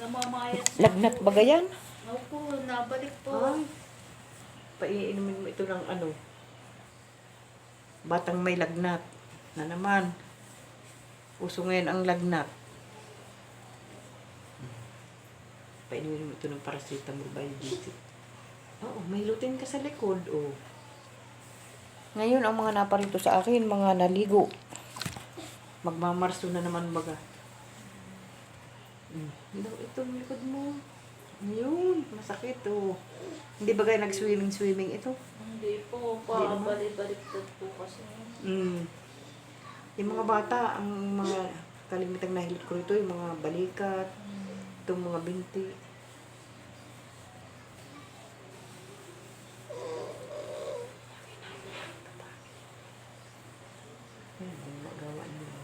Namamayat siya Lagnat po. ba yan? Opo, nabalik po. Ay, paiinumin mo ito ng ano, batang may lagnat. Na naman, uso ngayon ang lagnat. Painumin mo ito ng paracetamol biodiesel. Oo, may lutin ka sa likod, oh. Ngayon, ang mga naparito sa akin, mga naligo. Magmamarso na naman baga. Ito ang likod mo. Ayun, masakit, oh. Hindi ba kayo nag-swimming ito? Hindi po, Hindi naman. balik-baliktad po kasi. Yung mga bata, ang mga kalimitang nahilit ko rito, yung mga balikat, itong mga binti. Yan, yung magawa nila.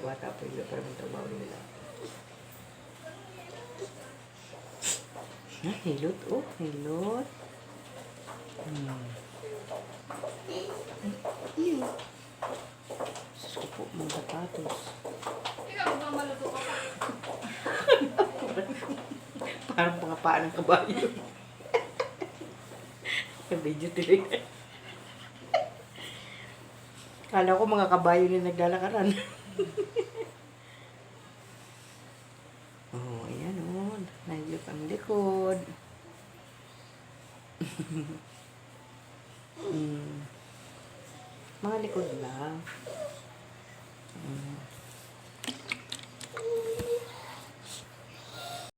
Bata pa yun, para mong trabaho nila. Hilot, oh, hilot. Sus ko po, mga sapatos. Ikaw ba maluto ka pa? Parang mga paa ng kabayo. Medyo tilig. Kala ko mga kabayo na naglalakaran. Oh, ayan o. Nahilot ang likod. Mga likod lang.